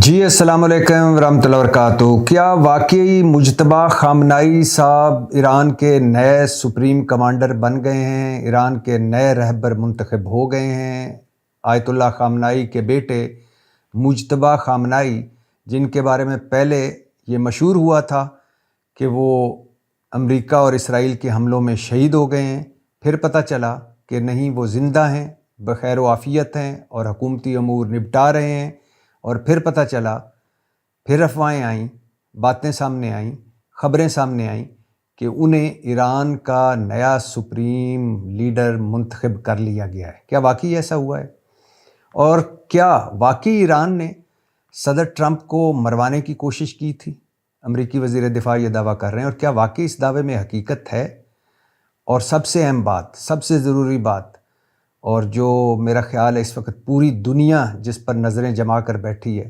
جی السلام علیکم ورحمۃ اللہ وبرکاتہ۔ کیا واقعی مجتبیٰ خامنائی صاحب ایران کے نئے سپریم کمانڈر بن گئے ہیں؟ ایران کے نئے رہبر منتخب ہو گئے ہیں؟ آیت اللہ خامنائی کے بیٹے مجتبیٰ خامنائی، جن کے بارے میں پہلے یہ مشہور ہوا تھا کہ وہ امریکہ اور اسرائیل کے حملوں میں شہید ہو گئے ہیں، پھر پتہ چلا کہ نہیں، وہ زندہ ہیں، بخیر و عافیت ہیں اور حکومتی امور نپٹا رہے ہیں، اور پھر پتہ چلا، پھر افواہیں آئیں، باتیں سامنے آئیں، خبریں سامنے آئیں کہ انہیں ایران کا نیا سپریم لیڈر منتخب کر لیا گیا ہے۔ کیا واقعی ایسا ہوا ہے؟ اور کیا واقعی ایران نے صدر ٹرمپ کو مروانے کی کوشش کی تھی؟ امریکی وزیر دفاع یہ دعویٰ کر رہے ہیں، اور کیا واقعی اس دعوے میں حقیقت ہے؟ اور سب سے اہم بات، سب سے ضروری بات، اور جو میرا خیال ہے اس وقت پوری دنیا جس پر نظریں جما کر بیٹھی ہے،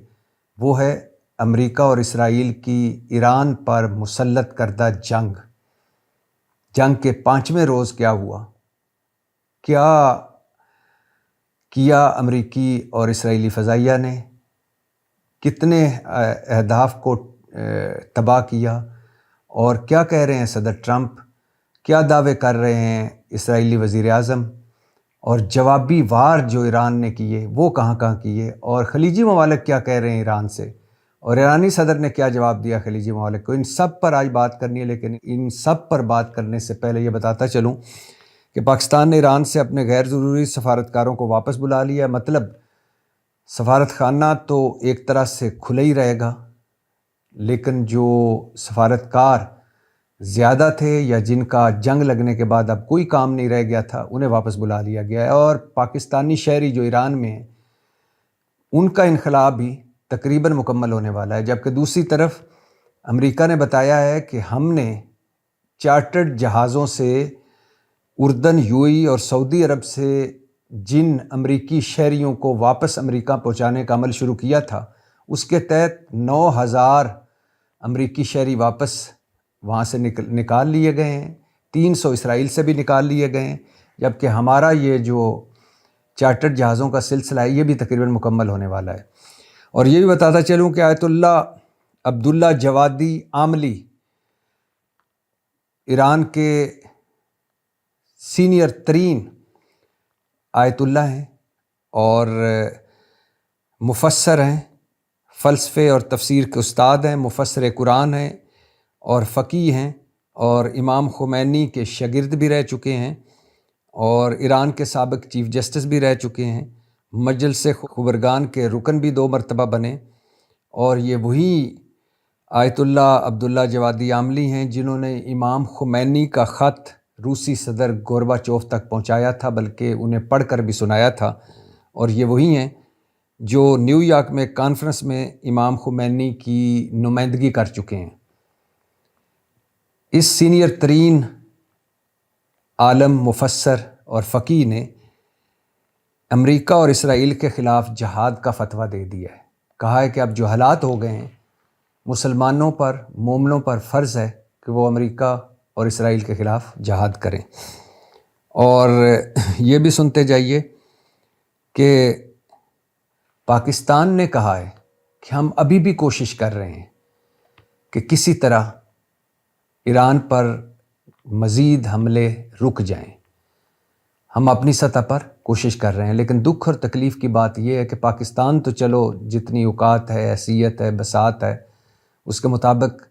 وہ ہے امریکہ اور اسرائیل کی ایران پر مسلط کردہ جنگ کے 5ویں روز کیا ہوا؟ کیا کیا امریکی اور اسرائیلی فضائیہ نے؟ کتنے اہداف کو تباہ کیا؟ اور کیا کہہ رہے ہیں صدر ٹرمپ؟ کیا دعوے کر رہے ہیں اسرائیلی وزیر اعظم؟ اور جوابی وار جو ایران نے کیے وہ کہاں کہاں کیے؟ اور خلیجی ممالک کیا کہہ رہے ہیں ایران سے؟ اور ایرانی صدر نے کیا جواب دیا خلیجی ممالک کو؟ ان سب پر آج بات کرنی ہے، لیکن ان سب پر بات کرنے سے پہلے یہ بتاتا چلوں کہ پاکستان نے ایران سے اپنے غیر ضروری سفارتکاروں کو واپس بلا لیا۔ مطلب سفارت خانہ تو ایک طرح سے کھلا ہی رہے گا، لیکن جو سفارتکار زیادہ تھے یا جن کا جنگ لگنے کے بعد اب کوئی کام نہیں رہ گیا تھا، انہیں واپس بلا لیا گیا ہے۔ اور پاکستانی شہری جو ایران میں ہیں، ان کا انخلا بھی تقریباً مکمل ہونے والا ہے، جبکہ دوسری طرف امریکہ نے بتایا ہے کہ ہم نے چارٹرڈ جہازوں سے اردن، UAE اور سعودی عرب سے جن امریکی شہریوں کو واپس امریکہ پہنچانے کا عمل شروع کیا تھا، اس کے تحت 9000 امریکی شہری واپس وہاں سے نکال لیے گئے ہیں، 300 اسرائیل سے بھی نکال لیے گئے ہیں، جبکہ ہمارا یہ جو چارٹرڈ جہازوں کا سلسلہ ہے یہ بھی تقریباً مکمل ہونے والا ہے۔ اور یہ بھی بتاتا چلوں کہ آیت اللہ عبداللہ جوادی عاملی ایران کے سینئر ترین آیت اللہ ہیں اور مفسر ہیں، فلسفے اور تفسیر کے استاد ہیں، مفسر قرآن ہیں اور فقیہ ہیں، اور امام خمینی کے شاگرد بھی رہ چکے ہیں، اور ایران کے سابق چیف جسٹس بھی رہ چکے ہیں، مجلس خبرگان کے رکن بھی 2 مرتبہ بنے، اور یہ وہی آیت اللہ عبداللہ جوادی عاملی ہیں جنہوں نے امام خمینی کا خط روسی صدر گورباچوف تک پہنچایا تھا، بلکہ انہیں پڑھ کر بھی سنایا تھا، اور یہ وہی ہیں جو نیو یارک میں کانفرنس میں امام خمینی کی نمائندگی کر چکے ہیں۔ اس سینئر ترین عالم، مفسر اور فقیہ نے امریکہ اور اسرائیل کے خلاف جہاد کا فتویٰ دے دیا ہے۔ کہا ہے کہ اب جو حالات ہو گئے ہیں، مسلمانوں پر، مومنوں پر فرض ہے کہ وہ امریکہ اور اسرائیل کے خلاف جہاد کریں۔ اور یہ بھی سنتے جائیے کہ پاکستان نے کہا ہے کہ ہم ابھی بھی کوشش کر رہے ہیں کہ کسی طرح ایران پر مزید حملے رک جائیں۔ ہم اپنی سطح پر کوشش کر رہے ہیں، لیکن دکھ اور تکلیف کی بات یہ ہے کہ پاکستان تو چلو جتنی اوقات ہے، حیثیت ہے، بساط ہے، اس کے مطابق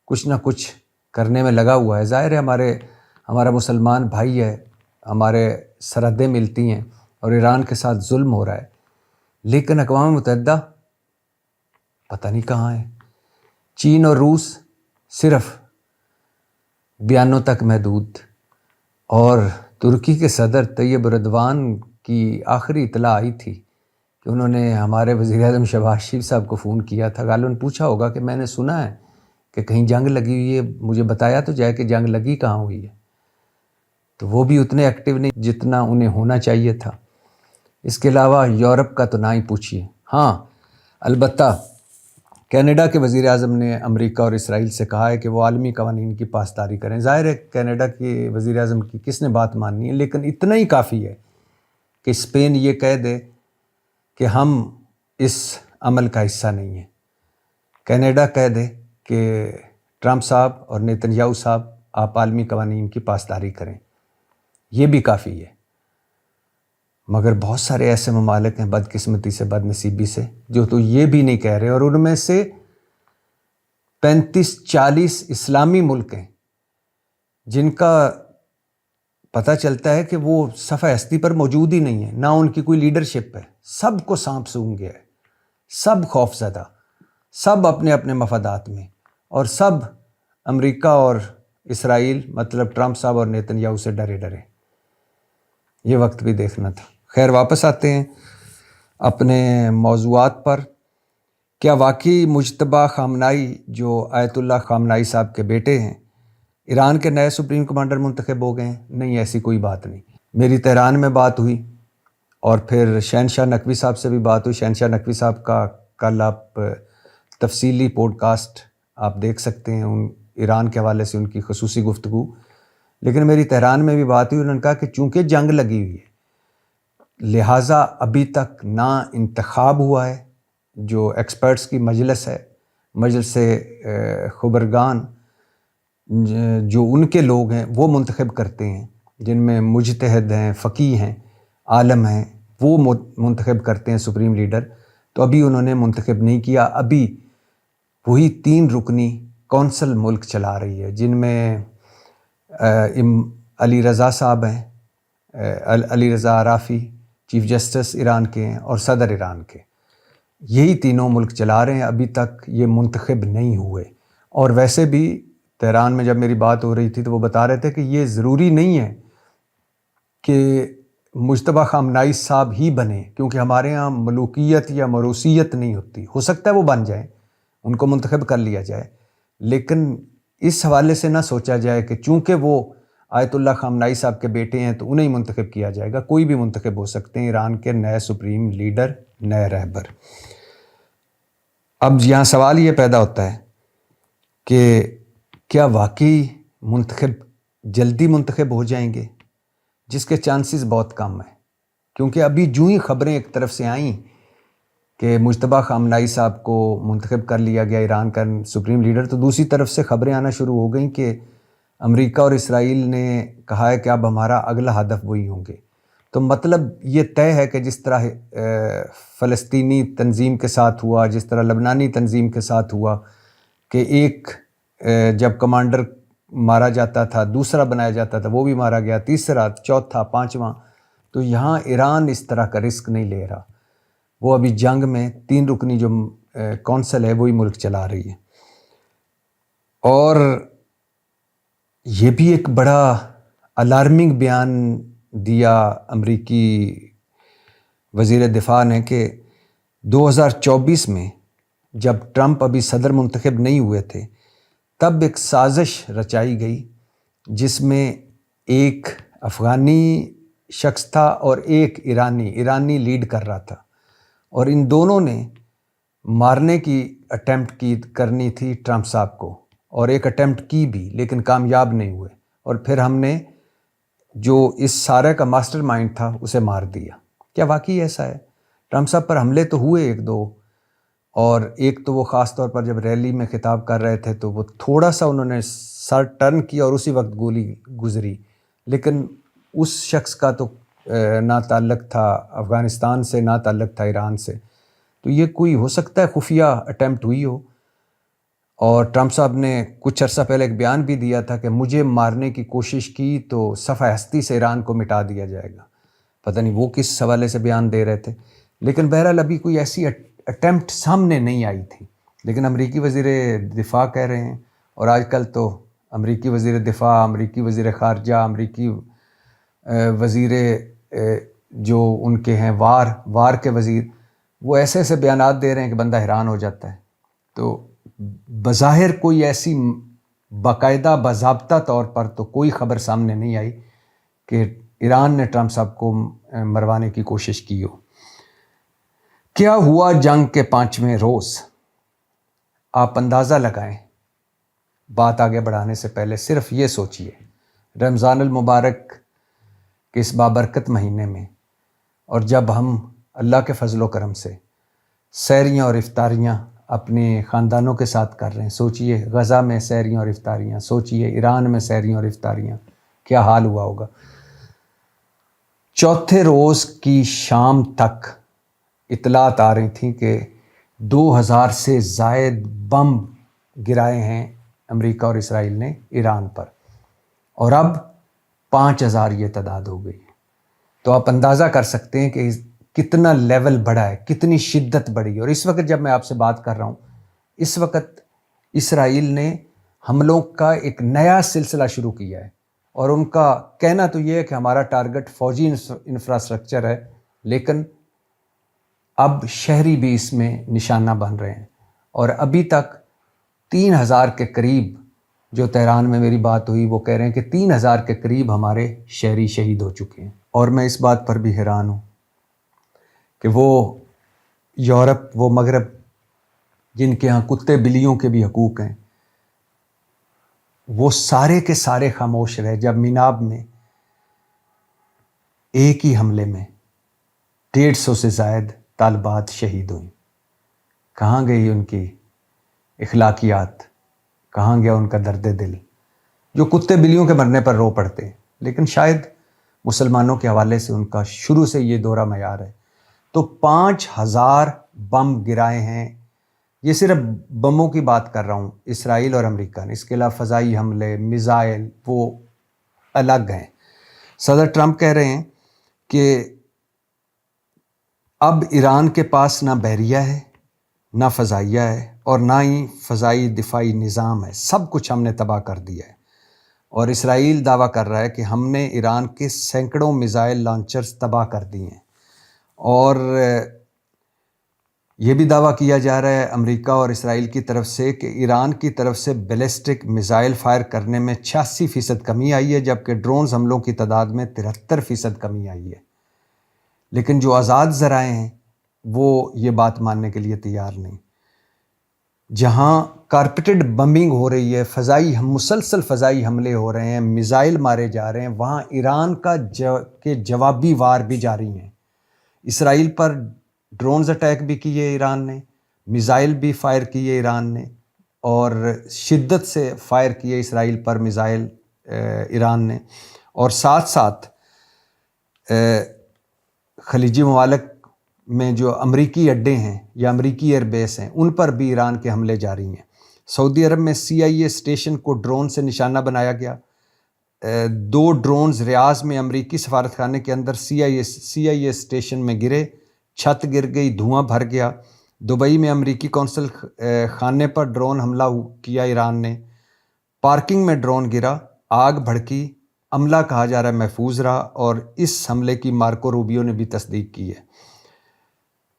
کچھ نہ کچھ کرنے میں لگا ہوا ہے۔ ظاہر ہے ہمارا مسلمان بھائی ہے، ہمارے سرحدیں ملتی ہیں اور ایران کے ساتھ ظلم ہو رہا ہے، لیکن اقوام متحدہ پتہ نہیں کہاں ہے۔ چین اور روس صرف بیانوں تک محدود، اور ترکی کے صدر طیب اردوان کی آخری اطلاع آئی تھی کہ انہوں نے ہمارے وزیر اعظم شہباز شریف صاحب کو فون کیا تھا، غالباً پوچھا ہوگا کہ میں نے سنا ہے کہ کہیں جنگ لگی ہوئی ہے، مجھے بتایا تو جائے کہ جنگ لگی کہاں ہوئی ہے۔ تو وہ بھی اتنے ایکٹیو نہیں جتنا انہیں ہونا چاہیے تھا۔ اس کے علاوہ یورپ کا تو نہ ہی پوچھیے۔ ہاں، البتہ کینیڈا کے وزیر اعظم نے امریکہ اور اسرائیل سے کہا ہے کہ وہ عالمی قوانین کی پاسداری کریں۔ ظاہر ہے کینیڈا کے وزیر اعظم کی کس نے بات ماننی ہے، لیکن اتنا ہی کافی ہے کہ اسپین یہ کہہ دے کہ ہم اس عمل کا حصہ نہیں ہیں۔ کینیڈا کہہ دے کہ ٹرمپ صاحب اور نیتن یاہو صاحب آپ عالمی قوانین کی پاسداری کریں، یہ بھی کافی ہے۔ مگر بہت سارے ایسے ممالک ہیں بدقسمتی سے، بد نصیبی سے، جو تو یہ بھی نہیں کہہ رہے، اور ان میں سے 35-40 اسلامی ملک ہیں جن کا پتہ چلتا ہے کہ وہ صفحہ ہستی پر موجود ہی نہیں ہے، نہ ان کی کوئی لیڈرشپ ہے، سب کو سانپ سونگھ گیا ہے، سب خوف زدہ، سب اپنے اپنے مفادات میں، اور سب امریکہ اور اسرائیل مطلب ٹرمپ صاحب اور نیتن یاہو سے ڈرے ڈرے۔ یہ وقت بھی دیکھنا تھا۔ خیر، واپس آتے ہیں اپنے موضوعات پر۔ کیا واقعی مجتبیٰ خامنائی جو آیت اللہ خامنائی صاحب کے بیٹے ہیں ایران کے نئے سپریم کمانڈر منتخب ہو گئے ہیں؟ نہیں، ایسی کوئی بات نہیں۔ میری تہران میں بات ہوئی اور پھر شہنشاہ نقوی صاحب سے بھی بات ہوئی۔ شہنشاہ نقوی صاحب کا کل آپ تفصیلی پوڈ کاسٹ آپ دیکھ سکتے ہیں، ان ایران کے حوالے سے ان کی خصوصی گفتگو۔ لیکن میری تہران میں بھی بات ہوئی، انہوں نے کہا کہ چونکہ جنگ لگی ہوئی ہے لہٰذا ابھی تک نہ انتخاب ہوا ہے، جو ایکسپرٹس کی مجلس ہے، مجلس خبرگان جو ان کے لوگ ہیں وہ منتخب کرتے ہیں، جن میں مجتہد ہیں، فقیہ ہیں، عالم ہیں، وہ منتخب کرتے ہیں سپریم لیڈر۔ تو ابھی انہوں نے منتخب نہیں کیا۔ ابھی وہی 3 رکنی کونسل ملک چلا رہی ہے، جن میں علی رضا صاحب ہیں، علی رضا عرافی چیف جسٹس ایران کے ہیں، اور صدر ایران کے۔ یہی تینوں ملک چلا رہے ہیں، ابھی تک یہ منتخب نہیں ہوئے۔ اور ویسے بھی تہران میں جب میری بات ہو رہی تھی تو وہ بتا رہے تھے کہ یہ ضروری نہیں ہے کہ مجتبیٰ خامنائی صاحب ہی بنے، کیونکہ ہمارے ہاں ملوکیت یا موروثیت نہیں ہوتی۔ ہو سکتا ہے وہ بن جائیں، ان کو منتخب کر لیا جائے، لیکن اس حوالے سے نہ سوچا جائے کہ چونکہ وہ آیت اللہ خامنائی صاحب کے بیٹے ہیں تو انہیں منتخب کیا جائے گا۔ کوئی بھی منتخب ہو سکتے ہیں ایران کے نئے سپریم لیڈر، نئے رہبر۔ اب یہاں سوال یہ پیدا ہوتا ہے کہ کیا واقعی جلدی منتخب ہو جائیں گے، جس کے چانسز بہت کم ہیں، کیونکہ ابھی جو ہی خبریں ایک طرف سے آئیں کہ مجتبیٰ خامنائی صاحب کو منتخب کر لیا گیا ایران کا سپریم لیڈر، تو دوسری طرف سے خبریں آنا شروع ہو گئیں کہ امریکہ اور اسرائیل نے کہا ہے کہ اب ہمارا اگلا ہدف وہی ہوں گے۔ تو مطلب یہ طے ہے کہ جس طرح فلسطینی تنظیم کے ساتھ ہوا، جس طرح لبنانی تنظیم کے ساتھ ہوا کہ ایک جب کمانڈر مارا جاتا تھا دوسرا بنایا جاتا تھا، وہ بھی مارا گیا، تیسرا، چوتھا، پانچواں، تو یہاں ایران اس طرح کا رسک نہیں لے رہا۔ وہ ابھی جنگ میں 3 رکنی جو کونسل ہے وہی ملک چلا رہی ہے۔ اور یہ بھی ایک بڑا الارمنگ بیان دیا امریکی وزیر دفاع نے کہ 2024 میں جب ٹرمپ ابھی صدر منتخب نہیں ہوئے تھے تب ایک سازش رچائی گئی جس میں ایک افغانی شخص تھا اور ایک ایرانی لیڈ کر رہا تھا، اور ان دونوں نے مارنے کی اٹیمپٹ کرنی تھی ٹرمپ صاحب کو، اور ایک اٹیمپٹ کی بھی لیکن کامیاب نہیں ہوئے، اور پھر ہم نے جو اس سارے کا ماسٹر مائنڈ تھا اسے مار دیا۔ کیا واقعی ایسا ہے؟ ٹرمپ صاحب پر حملے تو ہوئے 1-2، اور ایک تو وہ خاص طور پر جب ریلی میں خطاب کر رہے تھے تو وہ تھوڑا سا انہوں نے سر ٹرن کیا اور اسی وقت گولی گزری، لیکن اس شخص کا تو نہ تعلق تھا افغانستان سے، نہ تعلق تھا ایران سے، تو یہ کوئی ہو سکتا ہے خفیہ اٹیمپٹ ہوئی ہو۔ اور ٹرمپ صاحب نے کچھ عرصہ پہلے ایک بیان بھی دیا تھا کہ مجھے مارنے کی کوشش کی تو صفحہ ہستی سے ایران کو مٹا دیا جائے گا۔ پتہ نہیں وہ کس حوالے سے بیان دے رہے تھے، لیکن بہرحال ابھی کوئی ایسی اٹیمپٹ سامنے نہیں آئی تھی۔ لیکن امریکی وزیر دفاع کہہ رہے ہیں، اور آج کل تو امریکی وزیر دفاع، امریکی وزیر خارجہ، امریکی وزیر جو ان کے ہیں وار کے وزیر، وہ ایسے ایسے بیانات دے رہے ہیں کہ بندہ حیران ہو جاتا ہے۔ تو بظاہر کوئی ایسی باقاعدہ باضابطہ طور پر تو کوئی خبر سامنے نہیں آئی کہ ایران نے ٹرمپ صاحب کو مروانے کی کوشش کی ہو۔ کیا ہوا جنگ کے 5ویں روز؟ آپ اندازہ لگائیں۔ بات آگے بڑھانے سے پہلے صرف یہ سوچئے، رمضان المبارک کے اس بابرکت مہینے میں، اور جب ہم اللہ کے فضل و کرم سے سحریاں اور افطاریاں اپنے خاندانوں کے ساتھ کر رہے ہیں. سوچئے غزہ میں سحریاں اور افطاریاں، سوچئے ایران میں سحریاں اور افطاریاں، کیا حال ہوا ہوگا. چوتھے روز کی شام تک اطلاعات آ رہی تھیں کہ 2000 سے زائد بم گرائے ہیں امریکہ اور اسرائیل نے ایران پر، اور اب 5000 یہ تعداد ہو گئی. تو آپ اندازہ کر سکتے ہیں کہ کتنا لیول بڑھا ہے، کتنی شدت بڑھی. اور اس وقت جب میں آپ سے بات کر رہا ہوں، اس وقت اسرائیل نے حملوں کا ایک نیا سلسلہ شروع کیا ہے، اور ان کا کہنا تو یہ ہے کہ ہمارا ٹارگٹ فوجی انفراسٹرکچر ہے، لیکن اب شہری بھی اس میں نشانہ بن رہے ہیں. اور ابھی تک 3000 کے قریب، جو تہران میں میری بات ہوئی وہ کہہ رہے ہیں کہ 3000 کے قریب ہمارے شہری شہید ہو چکے ہیں. اور میں اس بات پر بھی حیران ہوں کہ وہ یورپ، وہ مغرب، جن کے ہاں کتے بلیوں کے بھی حقوق ہیں، وہ سارے کے سارے خاموش رہے جب میناب میں ایک ہی حملے میں 150 سے زائد طالبات شہید ہوئیں. کہاں گئی ان کی اخلاقیات؟ کہاں گیا ان کا درد دل، جو کتے بلیوں کے مرنے پر رو پڑتے ہیں؟ لیکن شاید مسلمانوں کے حوالے سے ان کا شروع سے یہ دورہ معیار ہے. تو 5000 بم گرائے ہیں. یہ صرف بموں کی بات کر رہا ہوں، اسرائیل اور امریکہ نے. اس کے علاوہ فضائی حملے، میزائل، وہ الگ ہیں. صدر ٹرمپ کہہ رہے ہیں کہ اب ایران کے پاس نہ بحریہ ہے، نہ فضائیہ ہے، اور نہ ہی فضائی دفاعی نظام ہے. سب کچھ ہم نے تباہ کر دیا ہے. اور اسرائیل دعویٰ کر رہا ہے کہ ہم نے ایران کے سینکڑوں میزائل لانچرز تباہ کر دیے ہیں. اور یہ بھی دعویٰ کیا جا رہا ہے امریکہ اور اسرائیل کی طرف سے کہ ایران کی طرف سے بیلسٹک میزائل فائر کرنے میں 86% کمی آئی ہے، جبکہ ڈرونز حملوں کی تعداد میں 73% کمی آئی ہے. لیکن جو آزاد ذرائع ہیں وہ یہ بات ماننے کے لیے تیار نہیں. جہاں کارپیٹڈ بمبنگ ہو رہی ہے، مسلسل فضائی حملے ہو رہے ہیں، میزائل مارے جا رہے ہیں، وہاں ایران کے جوابی وار بھی جاری ہیں. اسرائیل پر ڈرونز اٹیک بھی کیے ایران نے، میزائل بھی فائر کیے ایران نے، اور شدت سے فائر کیے اسرائیل پر میزائل ایران نے. اور ساتھ ساتھ خلیجی ممالک میں جو امریکی اڈے ہیں یا امریکی ایئر بیس ہیں، ان پر بھی ایران کے حملے جاری ہیں. سعودی عرب میں CIA اسٹیشن کو ڈرون سے نشانہ بنایا گیا. 2 ڈرونز ریاض میں امریکی سفارت خانے کے اندر CIA اسٹیشن میں گرے، چھت گر گئی، دھواں بھر گیا. دبئی میں امریکی قونصل خانے پر ڈرون حملہ کیا ایران نے. پارکنگ میں ڈرون گرا، آگ بھڑکی، عملہ کہا جا رہا ہے محفوظ رہا، اور اس حملے کی مارکو روبیو نے بھی تصدیق کی ہے.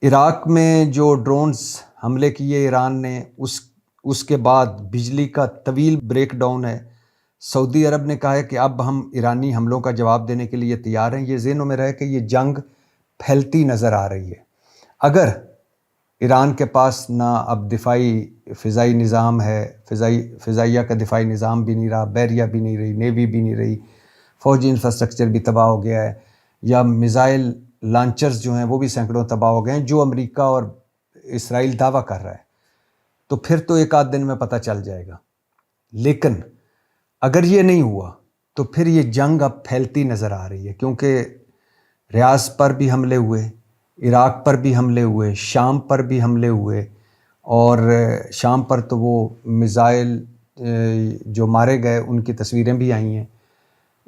عراق میں جو ڈرونز حملے کیے ایران نے، اس کے بعد بجلی کا طویل بریک ڈاؤن ہے. سعودی عرب نے کہا ہے کہ اب ہم ایرانی حملوں کا جواب دینے کے لیے تیار ہیں. یہ ذہنوں میں رہے کہ یہ جنگ پھیلتی نظر آ رہی ہے. اگر ایران کے پاس نہ اب فضائی نظام ہے، فضائیہ کا دفاعی نظام بھی نہیں رہا، بحریہ بھی نہیں رہی، نیوی بھی نہیں رہی، فوجی انفراسٹرکچر بھی تباہ ہو گیا ہے، یا میزائل لانچرز جو ہیں وہ بھی سینکڑوں تباہ ہو گئے ہیں، جو امریکہ اور اسرائیل دعویٰ کر رہا ہے، تو پھر تو ایک آدھ دن میں پتہ چل جائے گا. لیکن اگر یہ نہیں ہوا تو پھر یہ جنگ اب پھیلتی نظر آ رہی ہے، کیونکہ ریاض پر بھی حملے ہوئے، عراق پر بھی حملے ہوئے، شام پر بھی حملے ہوئے. اور شام پر تو وہ میزائل جو مارے گئے ان کی تصویریں بھی آئی ہیں.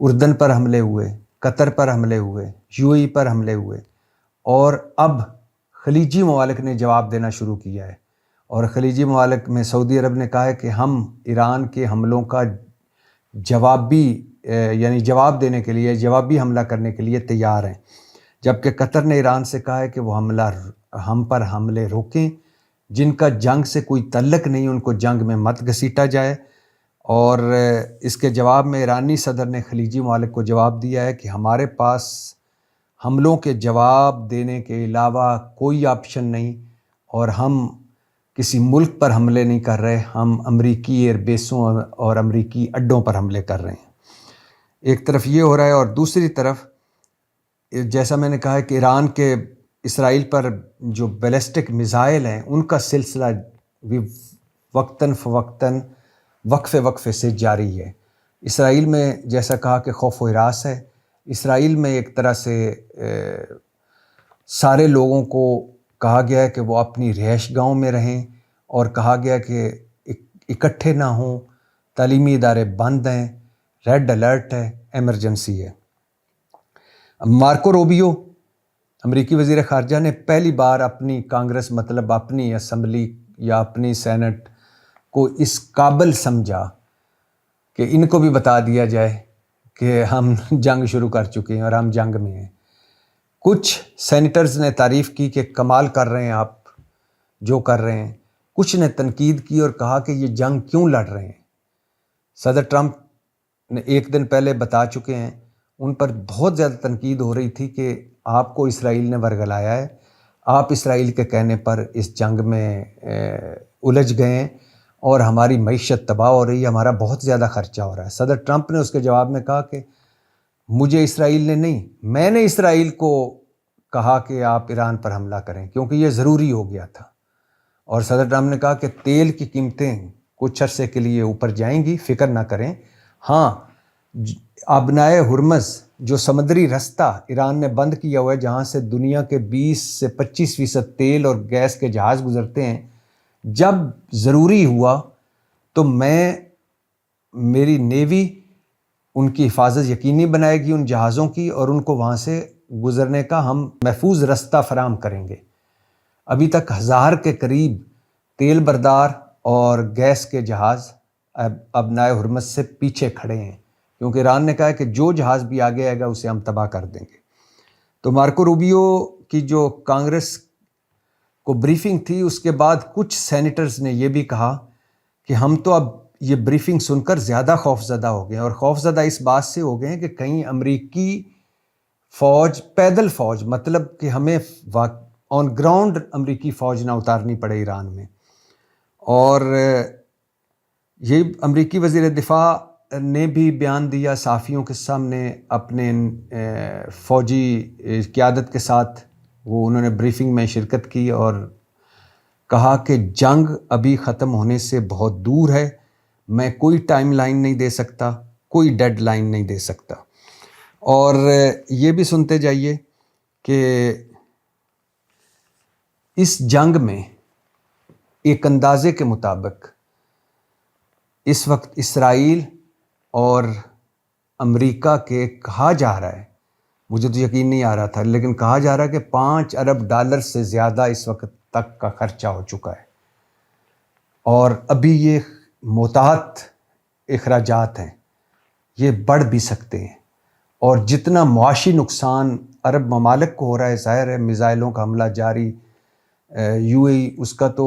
اردن پر حملے ہوئے، قطر پر حملے ہوئے، UAE پر حملے ہوئے، اور اب خلیجی ممالک نے جواب دینا شروع کیا ہے. اور خلیجی ممالک میں سعودی عرب نے کہا ہے کہ ہم ایران کے حملوں کا جواب دینے کے لیے، جوابی حملہ کرنے کے لیے تیار ہیں. جبکہ قطر نے ایران سے کہا ہے کہ وہ ہم پر حملے روکیں، جن کا جنگ سے کوئی تعلق نہیں ان کو جنگ میں مت گھسیٹا جائے. اور اس کے جواب میں ایرانی صدر نے خلیجی ممالک کو جواب دیا ہے کہ ہمارے پاس حملوں کے جواب دینے کے علاوہ کوئی آپشن نہیں، اور ہم کسی ملک پر حملے نہیں کر رہے، ہم امریکی ایئر بیسوں اور امریکی اڈوں پر حملے کر رہے ہیں. ایک طرف یہ ہو رہا ہے، اور دوسری طرف جیسا میں نے کہا کہ ایران کے اسرائیل پر جو بیلسٹک میزائل ہیں ان کا سلسلہ بھی وقتاً فوقتاً وقفے سے جاری ہے۔ اسرائیل میں جیسا کہا کہ خوف و ہراس ہے۔ اسرائیل میں ایک طرح سے سارے لوگوں کو کہا گیا ہے کہ وہ اپنی رہائش گاہوں میں رہیں، اور کہا گیا کہ اکٹھے نہ ہوں، تعلیمی ادارے بند ہیں، ریڈ الرٹ ہے، ایمرجنسی ہے۔ مارکو روبیو امریکی وزیر خارجہ نے پہلی بار اپنی کانگریس، مطلب اپنی اسمبلی یا اپنی سینٹ کو اس قابل سمجھا کہ ان کو بھی بتا دیا جائے کہ ہم جنگ شروع کر چکے ہیں اور ہم جنگ میں ہیں۔ کچھ سینیٹرز نے تعریف کی کہ کمال کر رہے ہیں آپ جو کر رہے ہیں، کچھ نے تنقید کی اور کہا کہ یہ جنگ کیوں لڑ رہے ہیں۔ صدر ٹرمپ نے ایک دن پہلے بتا چکے ہیں، ان پر بہت زیادہ تنقید ہو رہی تھی کہ آپ کو اسرائیل نے ورگلایا ہے، آپ اسرائیل کے کہنے پر اس جنگ میں الجھ گئے ہیں اور ہماری معیشت تباہ ہو رہی ہے، ہمارا بہت زیادہ خرچہ ہو رہا ہے۔ صدر ٹرمپ نے اس کے جواب میں کہا کہ مجھے اسرائیل نے نہیں، میں نے اسرائیل کو کہا کہ آپ ایران پر حملہ کریں کیونکہ یہ ضروری ہو گیا تھا۔ اور صدر ٹرمپ نے کہا کہ تیل کی قیمتیں کچھ عرصے کے لیے اوپر جائیں گی، فکر نہ کریں۔ ہاں، آبنائے ہرمز جو سمندری رستہ ایران نے بند کیا ہوا ہے، جہاں سے دنیا کے 20 سے 25% تیل اور گیس کے جہاز گزرتے ہیں، جب ضروری ہوا تو میری نیوی ان کی حفاظت یقینی بنائے گی ان جہازوں کی، اور ان کو وہاں سے گزرنے کا ہم محفوظ رستہ فراہم کریں گے۔ ابھی تک 1000 کے قریب تیل بردار اور گیس کے جہاز آبنائے ہرمز سے پیچھے کھڑے ہیں، کیونکہ ایران نے کہا ہے کہ جو جہاز بھی آگے آئے گا اسے ہم تباہ کر دیں گے۔ تو مارکو روبیو کی جو کانگریس کو بریفنگ تھی، اس کے بعد کچھ سینیٹرز نے یہ بھی کہا کہ ہم تو اب یہ بریفنگ سن کر زیادہ خوفزدہ ہو گئے ہیں، اور خوفزدہ اس بات سے ہو گئے ہیں کہ کہیں امریکی فوج، پیدل فوج، مطلب کہ ہمیں آن گراؤنڈ امریکی فوج نہ اتارنی پڑے ایران میں۔ اور یہ امریکی وزیر دفاع نے بھی بیان دیا صحافیوں کے سامنے اپنے فوجی قیادت کے ساتھ، انہوں نے بریفنگ میں شرکت کی اور کہا کہ جنگ ابھی ختم ہونے سے بہت دور ہے، میں کوئی ٹائم لائن نہیں دے سکتا، کوئی ڈیڈ لائن نہیں دے سکتا۔ اور یہ بھی سنتے جائیے کہ اس جنگ میں ایک اندازے کے مطابق اس وقت اسرائیل اور امریکہ کے کہا جا رہا ہے، مجھے تو یقین نہیں آ رہا تھا، لیکن کہا جا رہا ہے کہ $5 ارب سے زیادہ اس وقت تک کا خرچہ ہو چکا ہے، اور ابھی یہ متعدد اخراجات ہیں، یہ بڑھ بھی سکتے ہیں، اور جتنا معاشی نقصان عرب ممالک کو ہو رہا ہے، ظاہر ہے میزائلوں کا حملہ جاری، UAE اس کا تو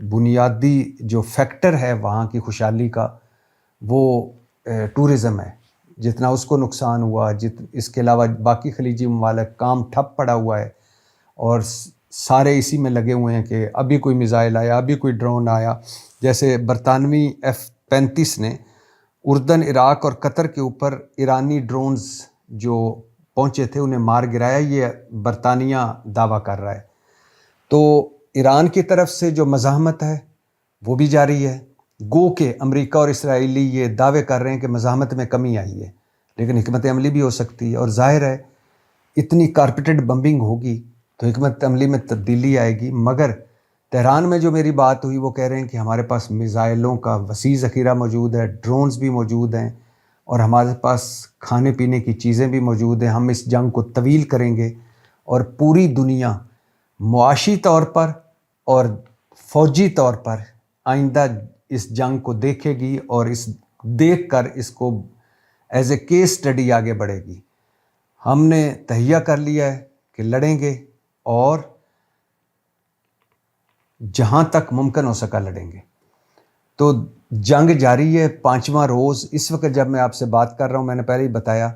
بنیادی جو فیکٹر ہے وہاں کی خوشحالی کا وہ ٹورزم ہے، جتنا اس کو نقصان ہوا، اس کے علاوہ باقی خلیجی ممالک کام ٹھپ پڑا ہوا ہے، اور سارے اسی میں لگے ہوئے ہیں کہ ابھی کوئی میزائل آیا، ابھی کوئی ڈرون آیا۔ جیسے برطانوی F-35 نے اردن، عراق اور قطر کے اوپر ایرانی ڈرونز جو پہنچے تھے انہیں مار گرایا، یہ برطانیہ دعویٰ کر رہا ہے۔ تو ایران کی طرف سے جو مزاحمت ہے وہ بھی جاری ہے، گو کہ امریکہ اور اسرائیلی یہ دعوے کر رہے ہیں کہ مزاحمت میں کمی آئی ہے، لیکن حکمت عملی بھی ہو سکتی ہے، اور ظاہر ہے اتنی کارپیٹڈ بمبنگ ہوگی تو حکمت عملی میں تبدیلی آئے گی۔ مگر تہران میں جو میری بات ہوئی وہ کہہ رہے ہیں کہ ہمارے پاس میزائلوں کا وسیع ذخیرہ موجود ہے، ڈرونز بھی موجود ہیں، اور ہمارے پاس کھانے پینے کی چیزیں بھی موجود ہیں، ہم اس جنگ کو طویل کریں گے، اور پوری دنیا معاشی طور پر اور فوجی طور پر آئندہ اس جنگ کو دیکھے گی، اور دیکھ کر اس کو ایز اے کیس اسٹڈی آگے بڑھے گی۔ ہم نے تہیہ کر لیا ہے کہ لڑیں گے، اور جہاں تک ممکن ہو سکا لڑیں گے۔ تو جنگ جاری ہے، 5واں روز اس وقت جب میں آپ سے بات کر رہا ہوں۔ میں نے پہلے ہی بتایا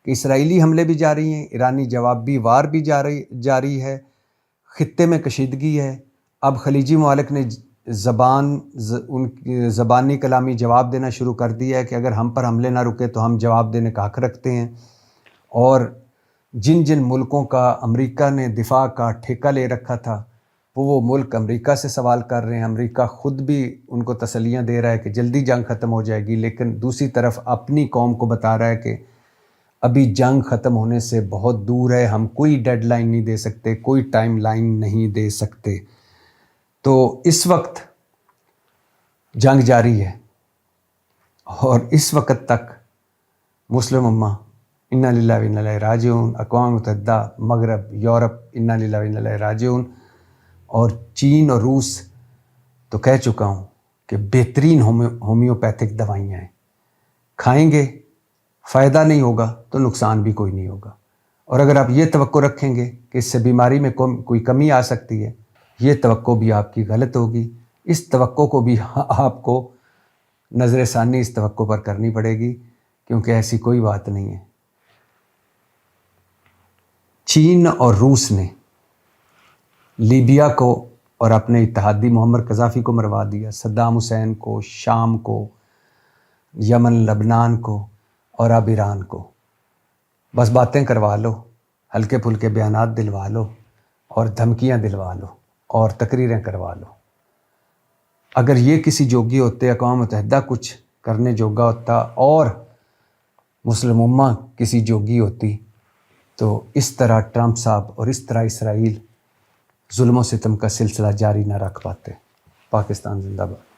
کہ اسرائیلی حملے بھی جاری ہیں، ایرانی جوابی وار بھی جاری ہے، خطے میں کشیدگی ہے۔ اب خلیجی ممالک نے ان کی زبانی کلامی جواب دینا شروع کر دیا ہے کہ اگر ہم پر حملے نہ رکے تو ہم جواب دینے کا حق رکھتے ہیں، اور جن ملکوں کا امریکہ نے دفاع کا ٹھیکہ لے رکھا تھا وہ ملک امریکہ سے سوال کر رہے ہیں، امریکہ خود بھی ان کو تسلیاں دے رہا ہے کہ جلدی جنگ ختم ہو جائے گی، لیکن دوسری طرف اپنی قوم کو بتا رہا ہے کہ ابھی جنگ ختم ہونے سے بہت دور ہے، ہم کوئی ڈیڈ لائن نہیں دے سکتے، کوئی ٹائم لائن نہیں دے سکتے۔ تو اس وقت جنگ جاری ہے، اور اس وقت تک مسلم امہ انا للہ و انا الیہ راجعون، اقوام متحدہ، مغرب، یورپ انا للہ و انا الیہ راجعون، اور چین اور روس تو کہہ چکا ہوں کہ بہترین ہومیوپیتھک دوائیاں ہیں، کھائیں گے فائدہ نہیں ہوگا تو نقصان بھی کوئی نہیں ہوگا۔ اور اگر آپ یہ توقع رکھیں گے کہ اس سے بیماری میں کوئی کمی آ سکتی ہے، یہ توقع بھی آپ کی غلط ہوگی۔ اس توقع کو بھی آپ کو نظر ثانی اس توقع پر کرنی پڑے گی، کیونکہ ایسی کوئی بات نہیں ہے۔ چین اور روس نے لیبیا کو اور اپنے اتحادی معمر قذافی کو مروا دیا، صدام حسین کو، شام کو، یمن لبنان کو، اور اب ایران کو۔ بس باتیں کروا لو، ہلکے پھلکے بیانات دلوا لو، اور دھمکیاں دلوا لو، اور تقریریں کروا لو۔ اگر یہ کسی جوگی ہوتے، اقوام متحدہ کچھ کرنے جوگا ہوتا، اور مسلم امہ کسی جوگی ہوتی، تو اس طرح ٹرمپ صاحب اور اس طرح اسرائیل ظلم و ستم کا سلسلہ جاری نہ رکھ پاتے۔ پاکستان زندہ باد۔